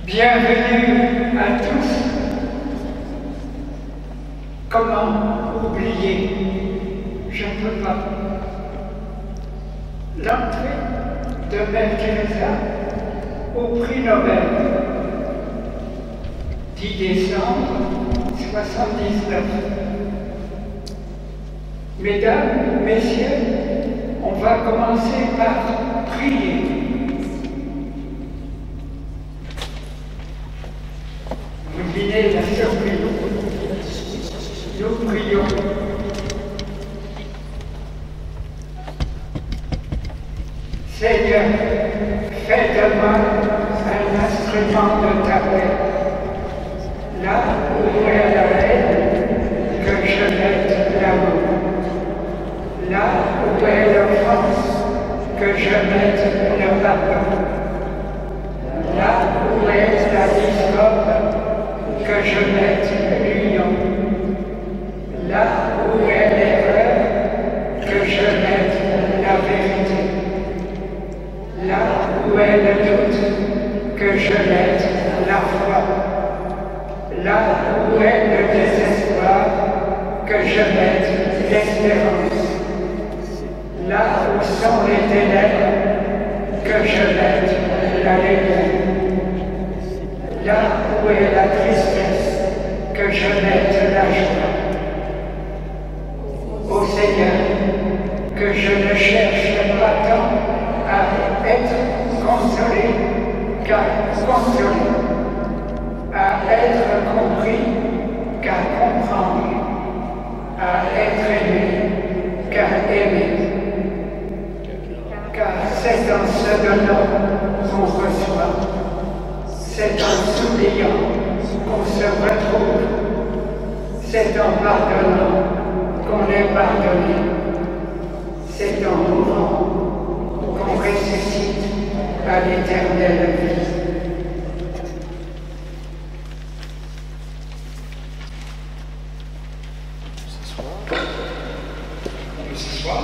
Bienvenue à tous. Comment oublier? Je ne peux pas. L'entrée de Mère Teresa au prix Nobel, 10 décembre 1979. Mesdames, Messieurs, on va commencer par prier. Vous devinez la surprise. Nous prions. Seigneur, fais de moi un instrument de ta paix. Là où est la haine, que je mette l'amour. Là où est l'offense, que je mette le pardon. Là où est la discorde, que je mette l'union. Là où est l'erreur, que je mette la vérité. Là où est le doute, que je mette la foi. Là où est le désespoir, que je mette l'espérance. Là où sont les ténèbres, que je mette la lumière. Là où est la tristesse, que je mette la joie. Ô Seigneur, que je ne cherche pas tant à être consolé qu'à consoler, à être compris qu'à comprendre, à être aimé qu'à aimer. Car c'est en se donnant qu'on reçoit, c'est en s'oubliant qu'on se retrouve, c'est en pardonnant qu'on est pardonné, c'est en mourant qu'on ressuscite à l'éternelle vie. On peut s'asseoir.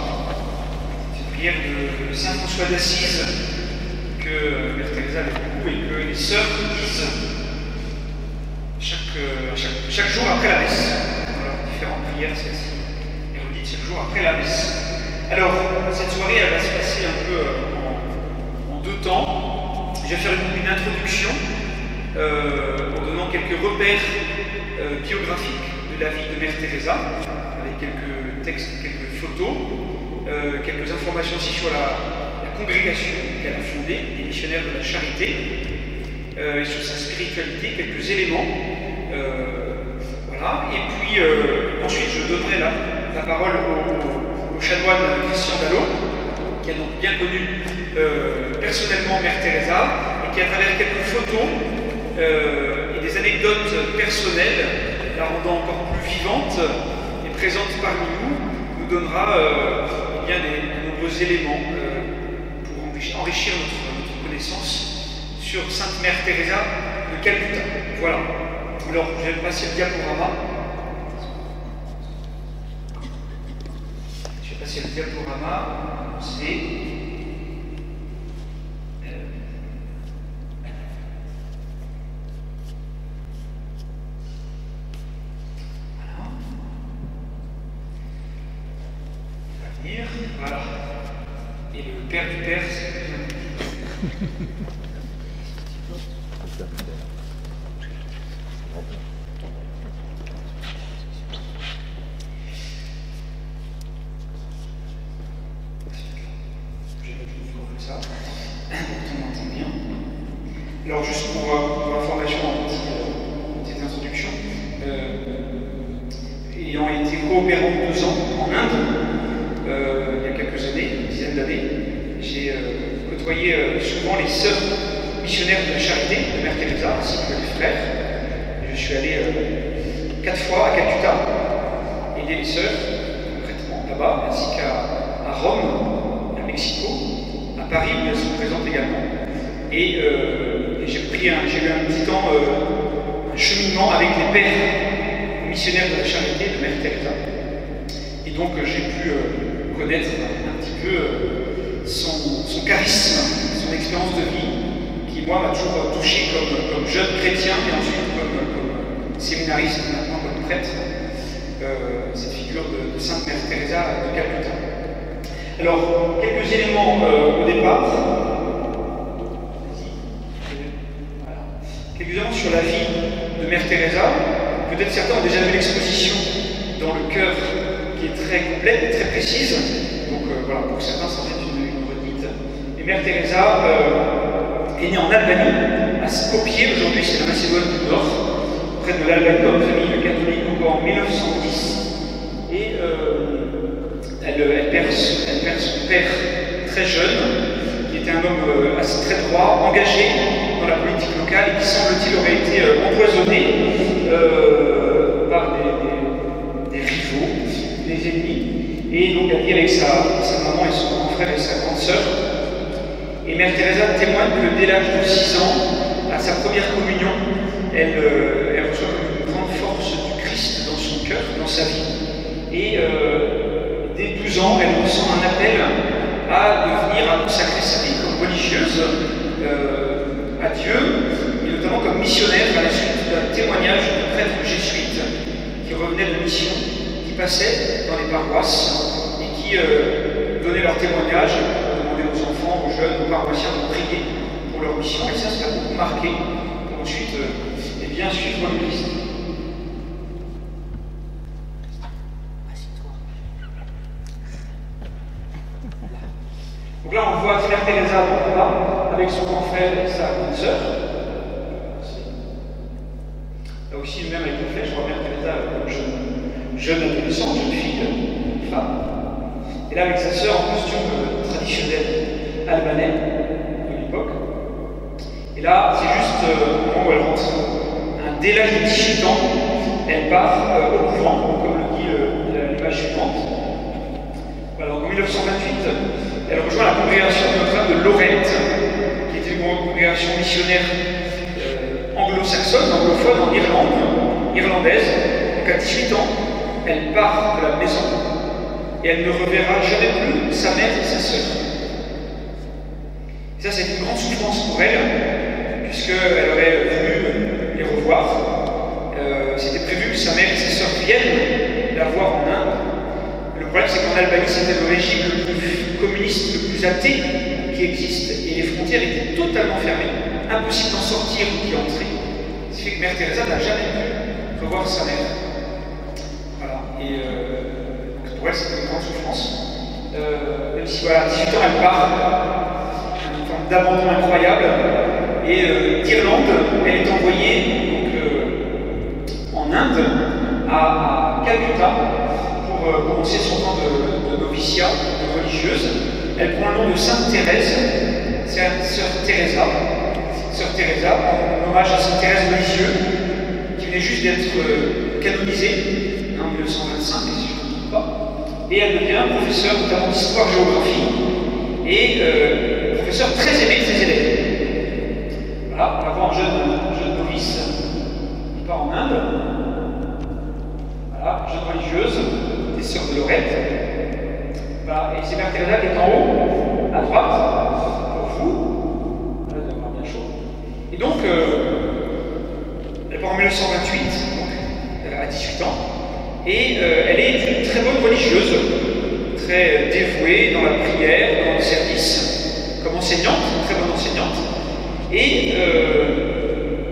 C'est une prière de Saint François d'Assise que Mère Teresa aime beaucoup et que les sœurs disent chaque jour après la messe. Voilà, différentes prières, celle-ci est redite chaque jour après la messe. Alors, cette soirée, elle va se passer un peu en deux temps. Je vais faire une introduction en donnant quelques repères biographiques de la vie de Mère Teresa, avec quelques textes, quelques photos, quelques informations aussi sur la congrégation qu'elle a fondée, les missionnaires de la charité, et sur sa spiritualité, quelques éléments. Voilà. Et puis ensuite, je donnerai la parole au chanoine Christian Dallot, qui a donc bien connu personnellement Mère Teresa, et qui, à travers quelques photos et des anecdotes personnelles, la rendant encore plus vivante et présente parmi nous donnera bien de nombreux éléments pour enrichir notre connaissance sur Sainte Mère Teresa de Calcutta. Voilà. Alors, je vais passer le diaporama. Je vais passer le diaporama. C'est... Voilà. Et le père du père, c'est... Je vais mettre le micro comme ça. On entend bien. Alors, juste pour information, en petite introduction, ayant été coopérant 2 ans en Inde, il y a quelques années, une dizaine d'années, j'ai côtoyé souvent les sœurs missionnaires de la charité de Mère Teresa, ainsi que les frères. Je suis allé 4 fois à Calcutta aider les sœurs, concrètement là-bas, ainsi qu'à Rome, à Mexico, à Paris où elles sont présentes également. Et j'ai eu un petit temps un cheminement avec les pères missionnaires de la charité de Mère Teresa. Et donc j'ai pu connaître un petit peu son charisme, son expérience de vie, qui qui moi m'a toujours touché comme jeune chrétien et ensuite comme séminariste, maintenant comme prêtre, cette figure de Sainte Mère Teresa de Calcutta. Alors, quelques éléments au départ. Voilà. Quelques éléments sur la vie de Mère Teresa. Peut-être certains ont déjà vu l'exposition dans le cœur qui est très complète et très précise. Donc voilà, pour certains, ça va être une redite. Et Mère Teresa est née en Albanie, à Skopje, aujourd'hui c'est la Macédoine du Nord, près de l'Albanie, dans une famille catholique, encore en 1910. Et elle perd son père très jeune, qui était un homme assez très droit, engagé dans la politique locale et qui, semble-t-il, aurait été empoisonné par des rivaux, des ennemis. Et donc elle vit avec sa maman et son grand frère et sa grande sœur. Et Mère Teresa témoigne que dès l'âge de 6 ans, à sa première communion, elle reçoit une grande force du Christ dans son cœur, dans sa vie. Et dès 12 ans, elle ressent un appel à consacrer sa vie comme religieuse à Dieu, et notamment comme missionnaire à la suite d'un témoignage de prêtre jésuite qui revenait de mission, qui passait dans les paroisses et qui donnait leur témoignage, demandait aux enfants, aux jeunes, aux paroissiens de prier pour leur mission. Et ça a beaucoup marqué pour ensuite suivre le Christ. Donc là, on voit Mère Teresa avec son grand frère et sa grande sœur. Là aussi, même avec le flèche, je vois Mère Teresa comme jeune adolescente, jeune fille, femme. Et là, avec sa sœur en costume traditionnel albanais de l'époque. Et là, c'est juste au moment où elle rentre. Dès l'âge de 18 ans, elle part au couvent, comme le dit l'image suivante. Voilà, en 1928, elle rejoint la congrégation de Notre-Dame de Lorette, qui était une congrégation missionnaire anglo-saxonne, anglophone, en Irlande, irlandaise. Donc à 18 ans, elle part de la maison et elle ne reverra jamais plus sa mère et sa sœur. Et ça, c'est une grande souffrance pour elle, puisqu'elle aurait voulu les revoir. C'était prévu que sa mère et ses sœurs viennent la voir en Inde. Le problème, c'est qu'en Albanie, c'était le régime le plus communiste, le plus athée qui existe, et les frontières étaient totalement fermées. Impossible d'en sortir ou d'y entrer. Ce qui fait que Mère Teresa n'a jamais pu revoir sa mère. Voilà. Et pour elle, c'était une grande souffrance. Même si, voilà, à 18 ans, elle part, une forme d'abandon incroyable. Et d'Irlande, elle est envoyée en Inde, à Calcutta, pour commencer son temps de noviciat, de religieuse. Elle prend le nom de Sainte Thérèse, Sœur Teresa, en hommage à Sainte Thérèse de Lisieux, qui venait juste d'être canonisée en 1925, si je ne me trompe pas. Et elle devient professeure notamment d'histoire-géographie, et professeure très aimée de ses élèves. Voilà, on va voir un jeune novice qui part en Inde. Voilà, jeune religieuse, des sœurs de Lorette. Voilà, et c'est Mère Teresa qui est en haut, à droite, pour vous. Voilà, vous avoir bien chaud. Et donc, elle part en 1928, donc, à 18 ans, et elle est une très bonne religieuse, très dévouée dans la prière, dans le service, comme enseignante, une très bonne enseignante. Et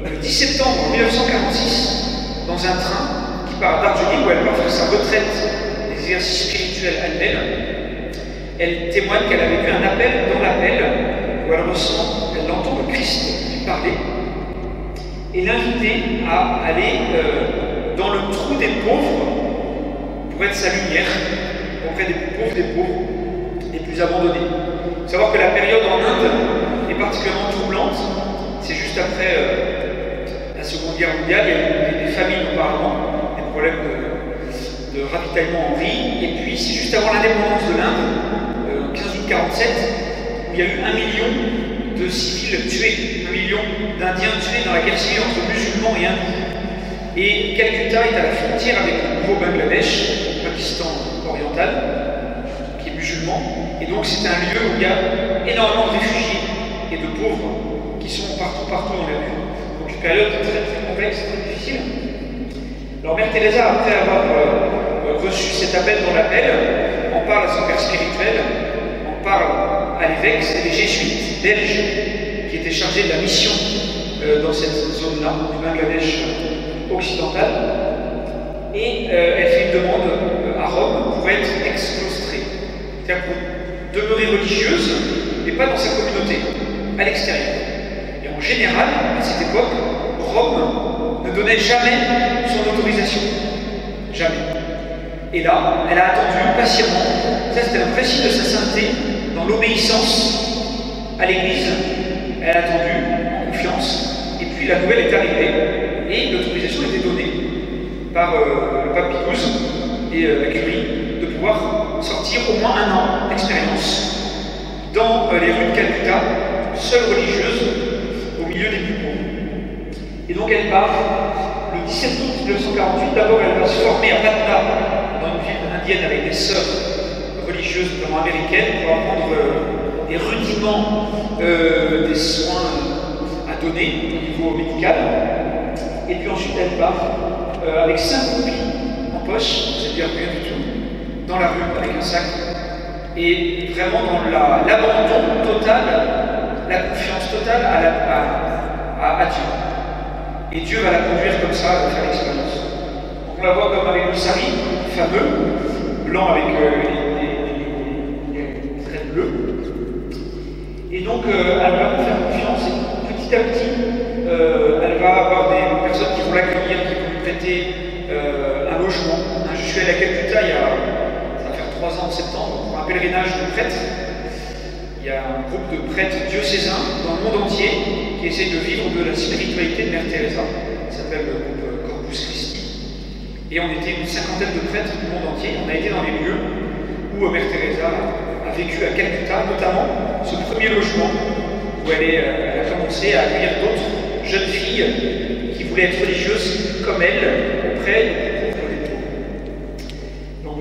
le 10 septembre 1946, dans un train qui part d'Argentine, où elle part faire sa retraite des exercices spirituels elle-même, elle témoigne qu'elle avait vu un appel dans l'appel, où elle entend le Christ lui parler, et l'inviter à aller dans le trou des pauvres pour être sa lumière, auprès des plus pauvres, des pauvres, des plus abandonnés. Il faut savoir que la période en Inde est particulièrement troublante. C'est juste après la Seconde Guerre mondiale, il y a eu des famines auparavant, des problèmes de ravitaillement en riz, et puis c'est juste avant l'indépendance de l'Inde, 15 août 1947, où il y a eu 1 million de civils tués, 1 million d'Indiens tués dans la guerre civile entre musulmans et hindous. Et Calcutta est à la frontière avec le nouveau Bangladesh, Pakistan oriental, qui est musulman, et donc c'est un lieu où il y a énormément de réfugiés et de pauvres qui qui sont partout dans les rues. Donc une période très complexe, très difficile. Alors Mère Teresa, après avoir reçu cet appel dans l'appel, en parle à son père spirituel, en parle à l'évêque, c'est les jésuites belges qui étaient chargés de la mission dans cette zone-là, du Bangladesh occidental. Et elle fait une demande à Rome pour être exclostrée, c'est-à-dire pour demeurer religieuse, mais pas dans sa communauté, à l'extérieur. Et en général, à cette époque, Rome ne donnait jamais son autorisation. Jamais. Et là, elle a attendu patiemment. Ça, c'était un précis de sa sainteté, dans l'obéissance à l'Église. Elle a attendu, en confiance, et puis la nouvelle est arrivée, et l'autorisation était donnée par le pape Pie XII et la curie de pouvoir sortir au moins 1 an d'expérience dans les rues de Calcutta, seule religieuse, au milieu des plus pauvres. Et donc elle part le 17 août 1948. D'abord, elle va se former à Patna, dans une ville indienne avec des sœurs religieuses, notamment américaines, pour apprendre des rudiments des soins à donner au niveau médical. Et puis ensuite, elle part avec 5 roupies en poche, c'est-à-dire rien du tout, dans la rue avec un sac, et vraiment dans l'abandon total, la confiance totale à Dieu. Et Dieu va la conduire comme ça à faire l'expérience. Donc on la voit comme avec le sari, fameux, blanc avec des traits bleus. Et donc elle va nous faire confiance, et petit à petit, elle va avoir des personnes qui vont l'accueillir, qui vont lui prêter un logement. Je suis allé à Calcutta ça va faire 3 ans en septembre, pour un pèlerinage de prêtres. Il y a un groupe de prêtres diocésains dans le monde entier qui essaie de vivre de la spiritualité de Mère Teresa. Ça s'appelle le groupe Corpus Christi. Et on était une 50aine de prêtres du monde entier. On a été dans les lieux où Mère Teresa a vécu à Calcutta, notamment ce premier logement où elle a commencé à accueillir d'autres jeunes filles qui voulaient être religieuses comme elle auprès des pauvres des pauvres. Donc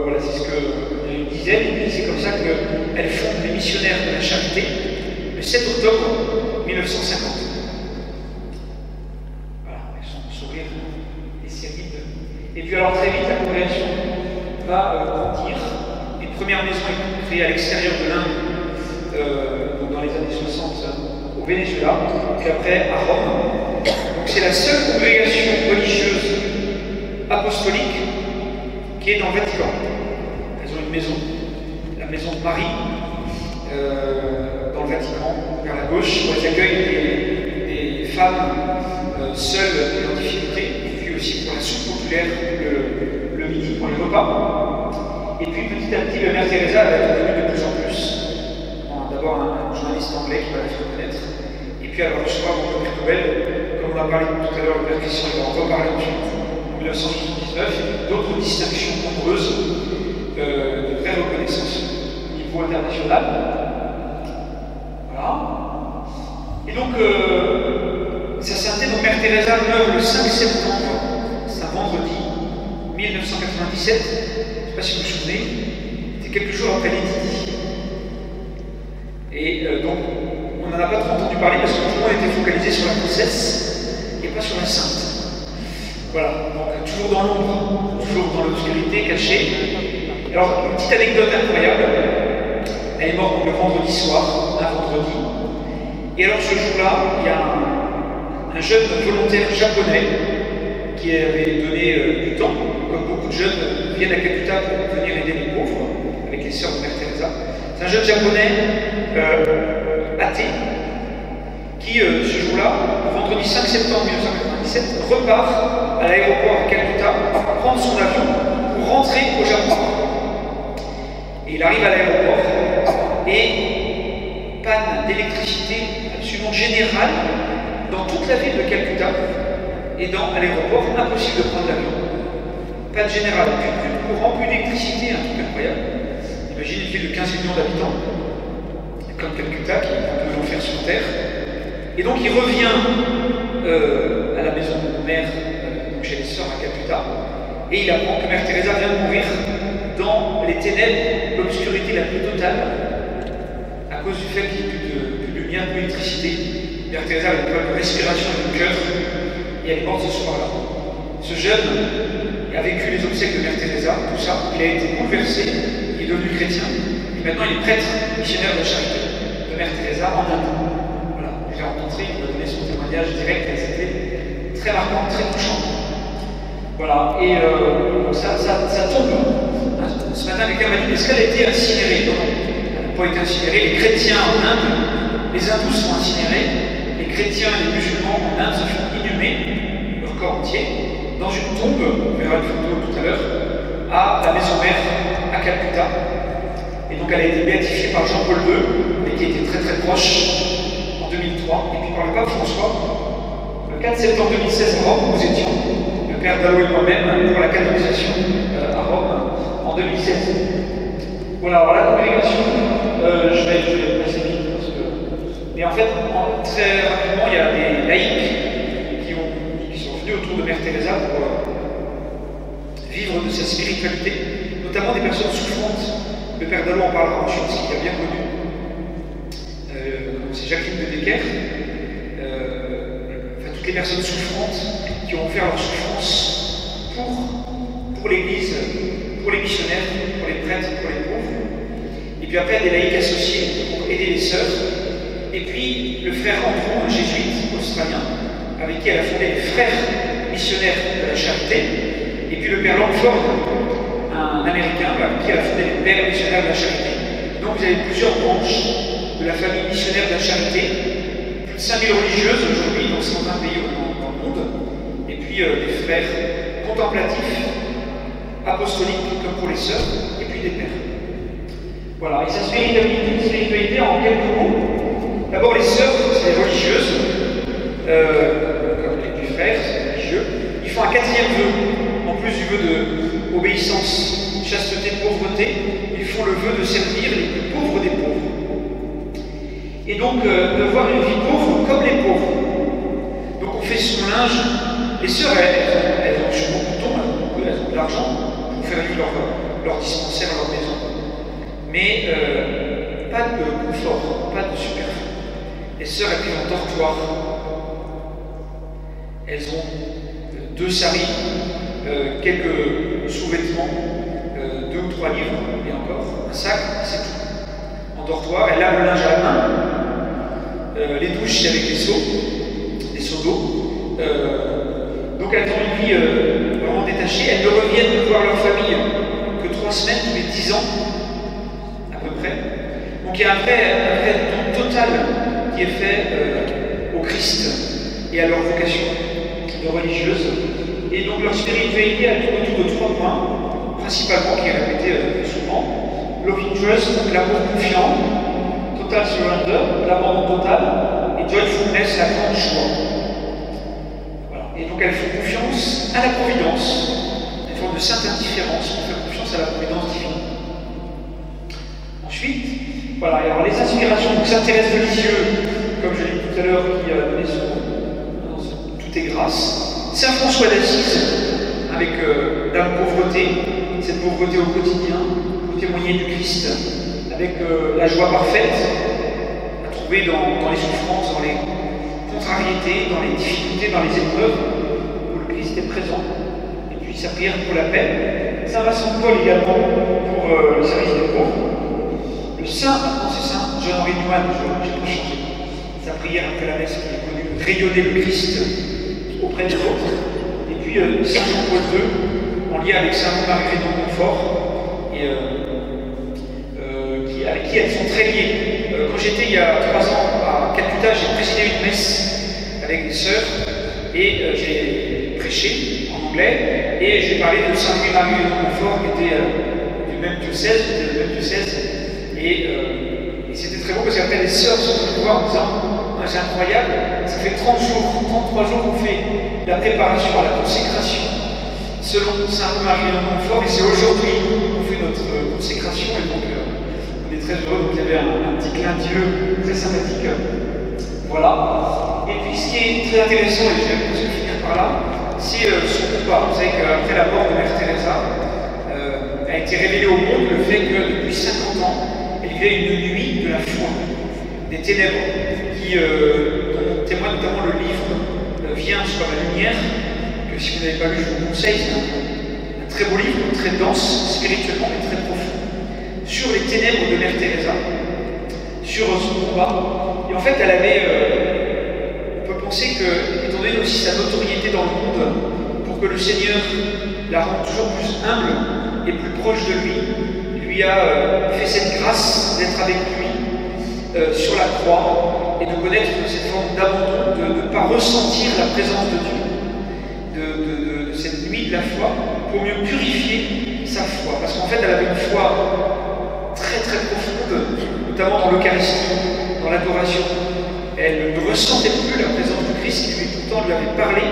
voilà, c'est ce qu'elle disait. Et puis c'est comme ça qu'elle fonde les missionnaires de la charité le 7 octobre 1950. Voilà, avec son sourire et ses rides. Et puis alors très vite, la congrégation va grandir. Une première maison est créée à l'extérieur de l'Inde, dans les années 60 au Venezuela, puis après à Rome. Donc c'est la seule congrégation religieuse apostolique qui est dans le Vatican. Elles ont une maison, la maison de Marie, dans le Vatican, vers la gauche, où elles accueillent des femmes seules et en difficulté, et puis aussi pour la soupe populaire le midi, pour les repas. Et puis petit à petit, Mère Teresa va être connue de plus en plus. D'abord un journaliste anglais qui va la faire connaître, et puis alors recevoir mon prix Nobel, comme on a parlé tout à l'heure, le Père Christian va en reparler ensuite, en 1979, et d'autres distinctions nombreuses de vraie reconnaissance au niveau international. Voilà. Et donc, sa sainteté, donc Mère Teresa meurt le 5 septembre, c'est un vendredi, 1997, je ne sais pas si vous vous souvenez, c'était quelques jours après l'édit. Et donc, on n'en a pas trop entendu parler parce que tout le monde était focalisé sur la princesse et pas sur la sainte. Voilà, donc toujours dans l'ombre, toujours dans l'obscurité, cachée. Alors, une petite anecdote incroyable. Elle est morte le vendredi soir, un vendredi. Et alors, ce jour-là, il y a un jeune volontaire japonais qui avait donné du temps, comme beaucoup de jeunes viennent à Calcutta pour venir aider les pauvres, avec les sœurs de Mère Teresa. C'est un jeune japonais athée qui, ce jour-là, vendredi 5 septembre 1997, repart à l'aéroport de Calcutta pour prendre son avion pour rentrer au Japon. Et il arrive à l'aéroport et panne d'électricité absolument générale dans toute la ville de Calcutta et à l'aéroport, impossible de prendre l'avion. Panne générale, plus de courant, plus d'électricité, un truc incroyable. Imaginez une ville de 15 millions d'habitants, comme Calcutta, qui est un peu l'enfer sur Terre. Et donc il revient à la maison de mère, chez les sœurs à Calcutta, et il apprend que Mère Teresa vient de mourir dans les ténèbres, l'obscurité la plus totale, à cause du fait qu'il n'y ait plus de lumière, plus d'électricité, Mère Teresa avait des problèmes de respiration et de cœur, et elle est morte ce soir-là. Ce jeune a vécu les obsèques de Mère Teresa, tout ça, il a été bouleversé, il est devenu chrétien, et maintenant il est prêtre missionnaire de charité de Mère Teresa en Inde. Voilà, je l'ai rencontré, il m'a donné son témoignage direct, et c'était très marquant, très touchant. Voilà, et ça tombe. Ce matin, quelqu'un m'a dit, est-ce qu'elle a été incinérée? Non, elle n'a pas été incinérée. Les chrétiens en Inde, les hindous sont incinérés, les chrétiens et les musulmans en Inde se font inhumer, leur corps entier, dans une tombe, on verra une photo tout à l'heure, à la maison mère à Calcutta. Et donc elle a été béatifiée par Jean-Paul II, et qui était très très proche en 2003, et puis par le pape François, le 4 septembre 2016 à Rome, nous étions, le père Dallot et moi-même, pour la canonisation à Rome en 2016. Voilà, alors la congrégation, je vais passer vite parce que. Mais en fait, très rapidement, il y a des laïcs qui sont venus autour de Mère Teresa pour vivre de sa spiritualité, notamment des personnes souffrantes. Le père Dallot en parlera ensuite, ce qu'il a bien connu. C'est Jacqueline de Decker. Toutes les personnes souffrantes qui ont offert leur souffrance pour l'Église, pour les missionnaires, pour les prêtres, pour les pauvres. Et puis après, des laïcs associés pour aider les sœurs. Et puis, le frère Andrew, un jésuite australien, avec qui elle a fondé les frères missionnaires de la charité. Et puis le père Langford, un américain, avec qui elle a fondé les pères missionnaires de la charité. Donc vous avez plusieurs branches de la famille missionnaire de la charité. Plus de 5000 religieuses aujourd'hui dans 120 pays dans le monde. Et puis des frères contemplatifs, apostoliques comme pour les sœurs, et puis des pères. Voilà, et sa spiritualité en quelques mots. D'abord les sœurs, c'est les religieuses, comme les frères, c'est religieux. Ils font un 4e vœu, en plus du vœu d'obéissance, chasteté, pauvreté, ils font le vœu de servir les plus pauvres des pauvres. Et donc de voir une vie pauvre comme les pauvres. Donc on fait son linge. Les sœurs, elles ont beaucoup de temps, elles ont de l'argent pour faire vivre leur dispensaire, leur maison. Mais pas de confort, pas de superflu. Les sœurs, elles vivent en dortoir. Elles ont 2 saris, quelques sous-vêtements, 2 ou 3 livres, et encore, un sac, c'est tout. En dortoir, elles lavent le linge à la main. Les douches, c'est avec des seaux d'eau. Donc elles ont une vie vraiment détachée. Elles ne reviennent voir leur famille que 3 semaines tous les 10 ans, à peu près. Donc il y a un vrai don total qui est fait au Christ et à leur vocation de religieuse. Et donc leur spiritualité, elle tourne autour de 3 points, principalement, qui est répété souvent. Love interest, donc l'amour confiant, total surrender, l'abandon total, et joyfulness, la grande joie. Voilà. Et donc elles font confiance à la providence, une forme de sainte indifférence, on fait confiance à la providence divine. Ensuite, voilà, alors les inspirations, donc Sainte Thérèse de Lisieux, comme je l'ai dit tout à l'heure, qui a donné son Tout est grâce. Saint François d'Assise, avec la pauvreté, cette pauvreté au quotidien, pour témoigner du Christ, avec la joie parfaite, à trouver dans les souffrances, dans les contrariétés, dans les difficultés, dans les épreuves, où le Christ est présent. Et puis sa prière pour la paix. Saint Vincent de Paul également, pour le service des pauvres. Le Saint, maintenant c'est Saint Jean-Henri Nouman, j'ai pas changé. Sa prière après la messe, qui est connue, rayonner le Christ auprès des autres. Et puis Saint Jean-Paul II, en lien avec Saint Marguerite de Montfort, et avec qui elles sont très liées. Quand j'étais il y a 3 ans à Calcutta, j'ai présidé une messe avec des sœurs, et j'ai prêché en anglais, et j'ai parlé de Saint Marguerite de Montfort, qui était du même diocèse, et c'était très beau parce qu'après les sœurs sont venues me voir en disant c'est incroyable, ça fait 30 jours, 33 jours qu'on fait la préparation à la consécration selon Saint Marie de Montfort, et c'est aujourd'hui qu'on fait notre consécration, et donc on est très heureux. Donc il y avait un petit clin d'yeux très sympathique. Voilà. Et puis ce qui est très intéressant, et je vais presque finir par là, c'est son combat. Vous savez qu'après la mort de Mère Teresa, a été révélé au monde le fait que depuis 50 ans, il y avait une nuit de la foi, des ténèbres, dont témoigne notamment le livre Viens sur la lumière, que si vous n'avez pas lu, je vous conseille, c'est un très beau livre, très dense, spirituellement, mais très profond, sur les ténèbres de Mère Teresa, sur son combat. Et en fait, elle avait, on peut penser que, étant donné aussi sa notoriété dans le monde, pour que le Seigneur la rende toujours plus humble et plus proche de lui a fait cette grâce d'être avec lui sur la croix et de connaître cette forme d'abandon, de ne pas ressentir la présence de Dieu, de cette nuit de la foi, pour mieux purifier sa foi. Parce qu'en fait, elle avait une foi très très profonde, notamment dans l'Eucharistie, dans l'adoration. Elle ne ressentait plus la présence de Christ qui lui pourtant lui avait parlé,